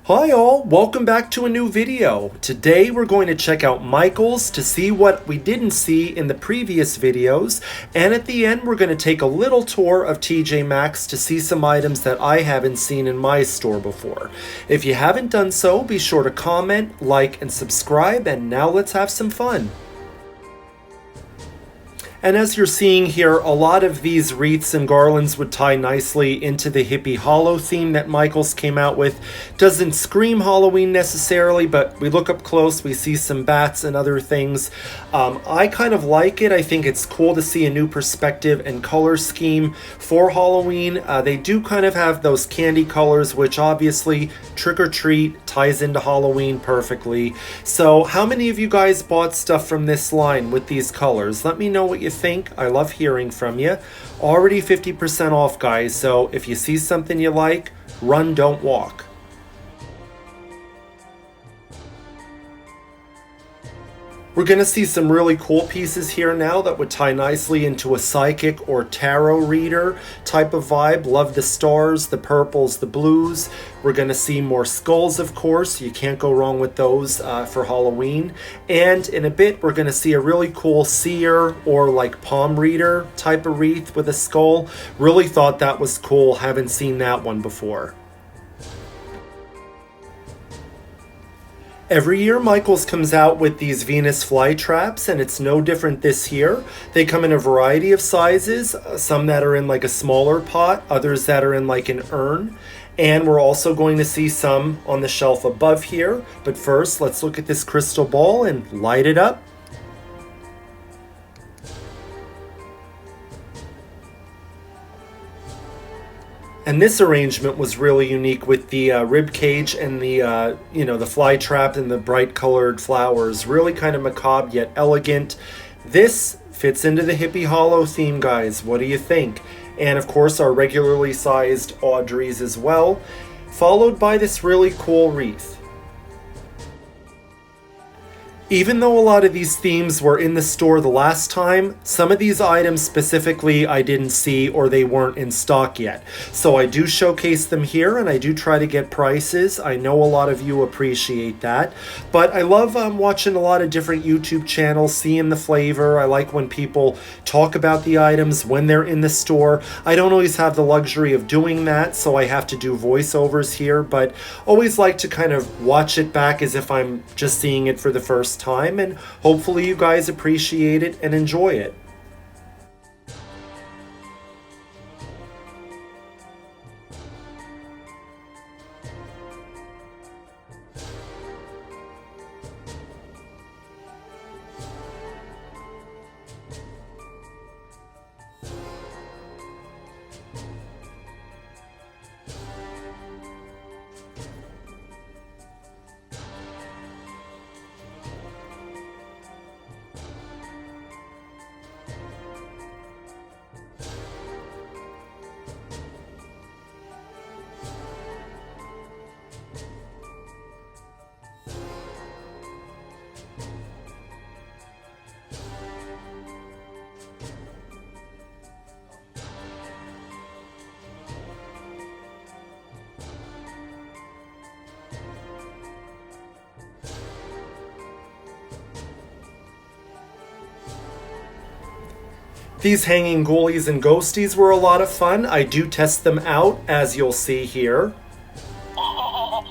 Hi all, welcome back to a new video. Today we're going to check out Michael's to see what we didn't see in the previous videos, and at the end we're going to take a little tour of TJ Maxx to see some items that I haven't seen in my store before. If you haven't done so, be sure to comment, like, and subscribe, and now let's have some fun. And as you're seeing here, a lot of these wreaths and garlands would tie nicely into the hippie hollow theme that Michaels came out with. Doesn't scream Halloween necessarily, but we look up close, we see some bats and other things. I kind of like it. I think it's cool to see a new perspective and color scheme for Halloween. They do kind of have those candy colors, which obviously trick or treat ties into Halloween perfectly. So how many of you guys bought stuff from this line with these colors? Let me know what you think. I love hearing from you. Already 50% off, guys, so if you see something you like, run, don't walk. We're going to see some really cool pieces here now that would tie nicely into a psychic or tarot reader type of vibe. Love the stars, the purples, the blues. We're going to see more skulls, of course. You can't go wrong with those for Halloween. And in a bit, we're going to see a really cool seer or like palm reader type of wreath with a skull. Really thought that was cool. Haven't seen that one before. Every year Michaels comes out with these Venus flytraps, and it's no different this year. They come in a variety of sizes, some that are in like a smaller pot, others that are in like an urn. And we're also going to see some on the shelf above here. But first, let's look at this crystal ball and light it up. And this arrangement was really unique with the rib cage and the, the fly trap and the bright colored flowers. Really kind of macabre yet elegant. This fits into the hippie hollow theme, guys. What do you think? And of course, our regularly sized Audreys as well. Followed by this really cool wreath. Even though a lot of these themes were in the store the last time, some of these items specifically I didn't see or they weren't in stock yet. So I do showcase them here and I do try to get prices. I know a lot of you appreciate that. But I love watching a lot of different YouTube channels, seeing the flavor. I like when people talk about the items when they're in the store. I don't always have the luxury of doing that, so I have to do voiceovers here, but always like to kind of watch it back as if I'm just seeing it for the first time, and hopefully you guys appreciate it and enjoy it. These hanging ghoulies and ghosties were a lot of fun. I do test them out, as you'll see here. Don't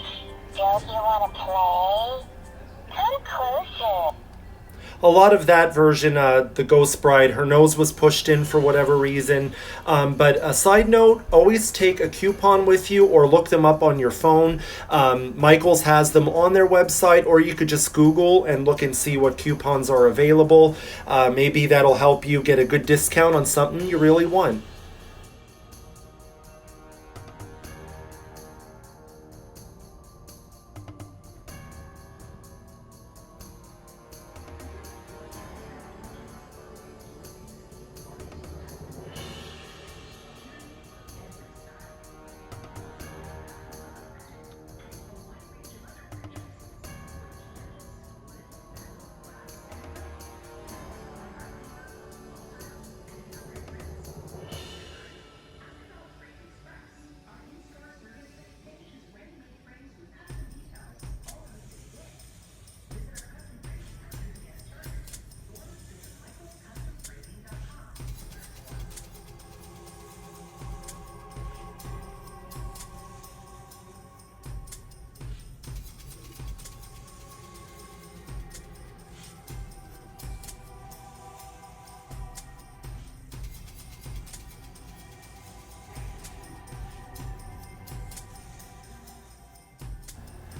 you want to play? Come closer. A lot of that version, the Ghost Bride, her nose was pushed in for whatever reason. But a side note, always take a coupon with you or look them up on your phone. Michaels has them on their website, or you could just Google and look and see what coupons are available. Maybe that'll help you get a good discount on something you really want.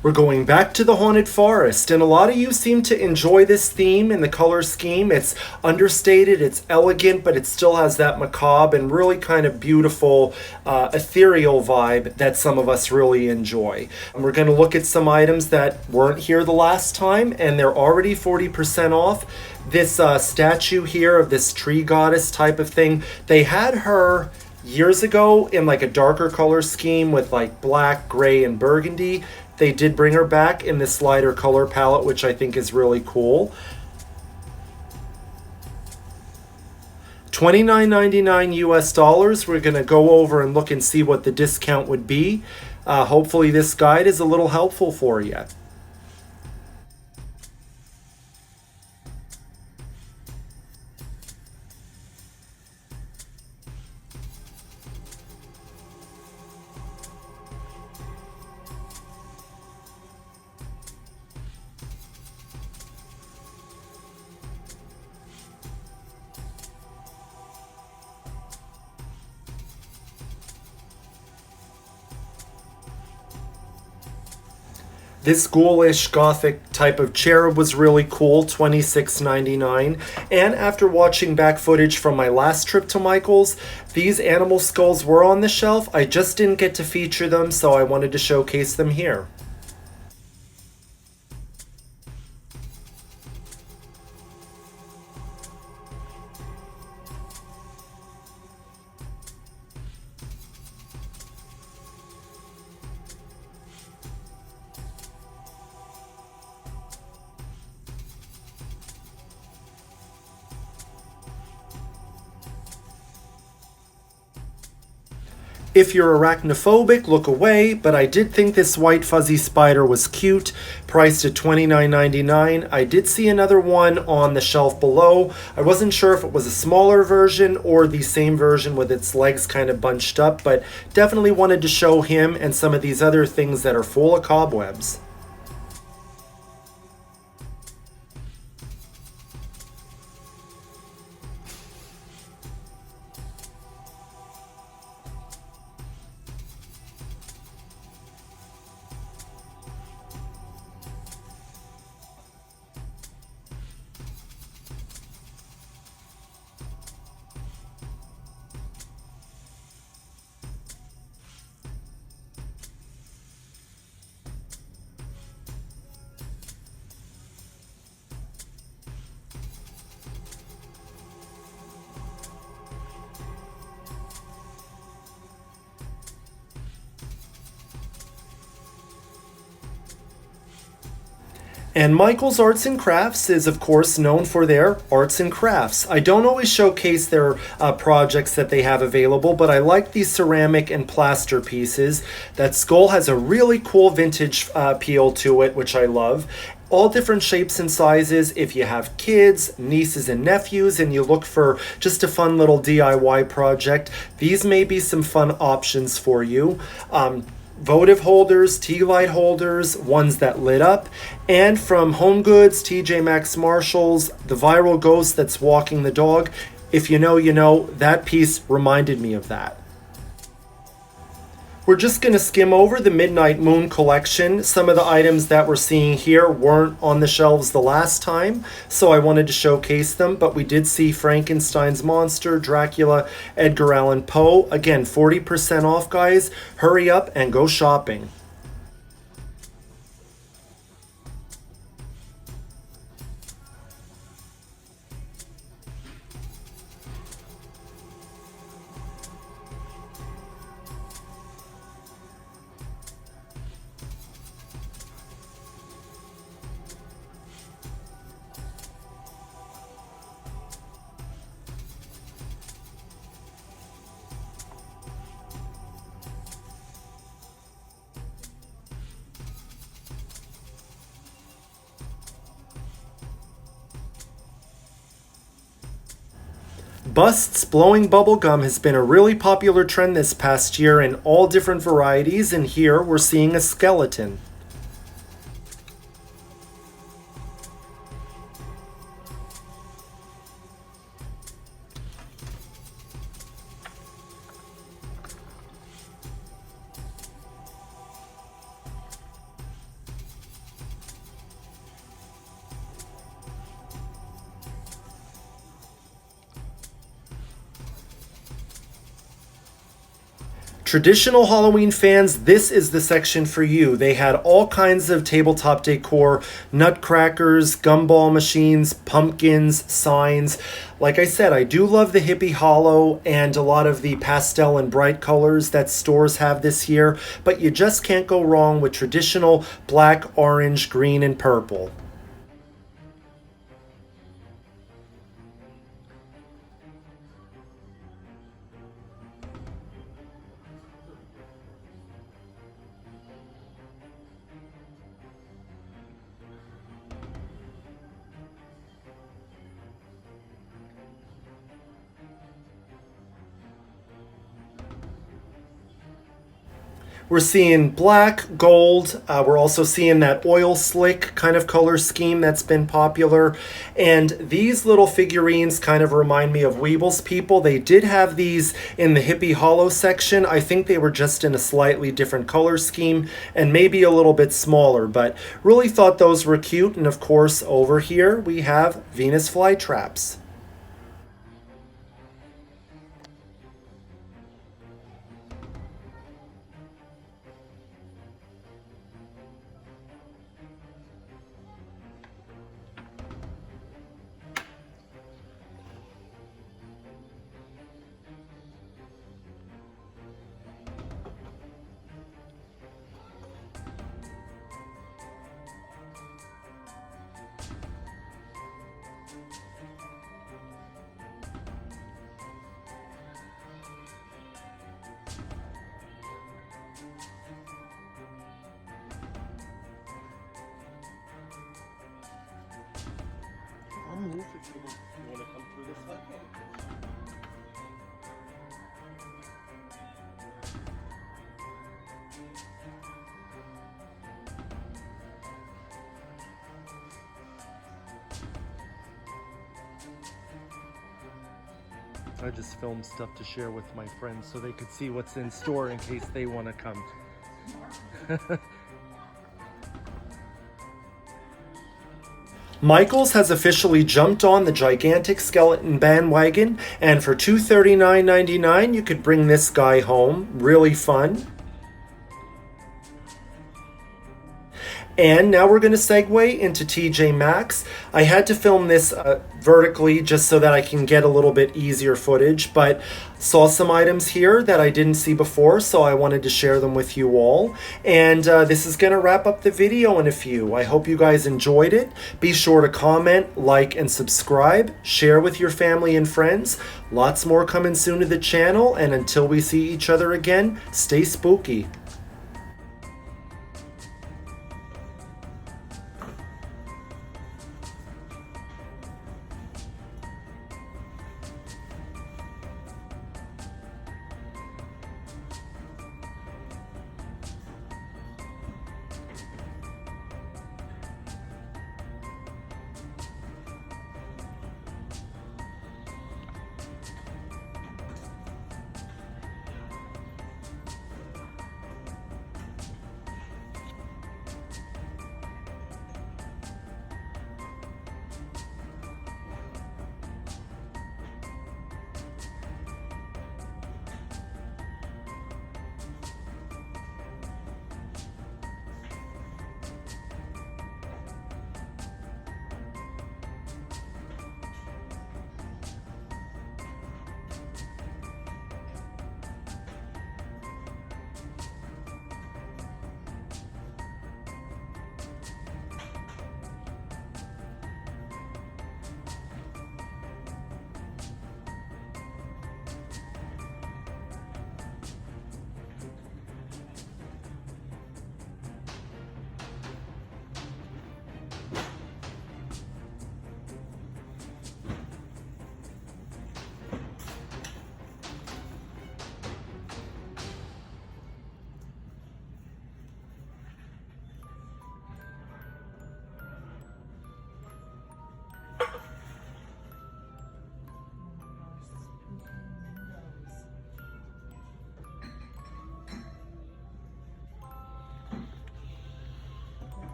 We're going back to the Haunted Forest, and a lot of you seem to enjoy this theme and the color scheme. It's understated, it's elegant, but it still has that macabre and really kind of beautiful, ethereal vibe that some of us really enjoy. And we're going to look at some items that weren't here the last time, and they're already 40% off. This statue here of this tree goddess type of thing, they had her years ago in like a darker color scheme with like black, gray, and burgundy. They did bring her back in this lighter color palette, which I think is really cool. $29.99 US dollars. We're going to go over and look and see what the discount would be. Hopefully this guide is a little helpful for you. This ghoulish gothic type of cherub was really cool, $26.99. And after watching back footage from my last trip to Michael's, these animal skulls were on the shelf. I just didn't get to feature them, so I wanted to showcase them here. If you're arachnophobic, look away, but I did think this white fuzzy spider was cute, priced at $29.99. I did see another one on the shelf below. I wasn't sure if it was a smaller version or the same version with its legs kind of bunched up, but definitely wanted to show him and some of these other things that are full of cobwebs. And Michael's Arts and Crafts is, of course, known for their arts and crafts. I don't always showcase their projects that they have available, but I like these ceramic and plaster pieces. That skull has a really cool vintage feel to it, which I love. All different shapes and sizes. If you have kids, nieces, and nephews, and you look for just a fun little DIY project, these may be some fun options for you. Votive holders, tea light holders, ones that lit up, and from Home Goods, TJ Maxx, Marshalls, the viral ghost that's walking the dog. If you know, you know, that piece reminded me of that. We're just going to skim over the Midnight Moon collection. Some of the items that we're seeing here weren't on the shelves the last time, so I wanted to showcase them, but we did see Frankenstein's monster, Dracula, Edgar Allan Poe. Again, 40% off, guys. Hurry up and go shopping. Busts blowing bubble gum has been a really popular trend this past year in all different varieties, and here we're seeing a skeleton. Traditional Halloween fans, this is the section for you. They had all kinds of tabletop decor, nutcrackers, gumball machines, pumpkins, signs. Like I said, I do love the Hippie Hollow and a lot of the pastel and bright colors that stores have this year, but you just can't go wrong with traditional black, orange, green, and purple. We're seeing black, gold. We're also seeing that oil slick kind of color scheme that's been popular. And these little figurines kind of remind me of Weebles people. They did have these in the Hippie Hollow section. I think they were just in a slightly different color scheme and maybe a little bit smaller, but really thought those were cute. And of course, over here we have Venus flytraps. I'll move if you want to come through this way. I just filmed stuff to share with my friends so they could see what's in store in case they want to come. Michaels has officially jumped on the gigantic skeleton bandwagon, and for $239.99 you could bring this guy home. Really fun. And now we're going to segue into TJ Maxx. I had to film this vertically just so that I can get a little bit easier footage, but saw some items here that I didn't see before, so I wanted to share them with you all. And this is going to wrap up the video in a few. I hope you guys enjoyed it. Be sure to comment, like, and subscribe. Share with your family and friends. Lots more coming soon to the channel, and until we see each other again, stay spooky.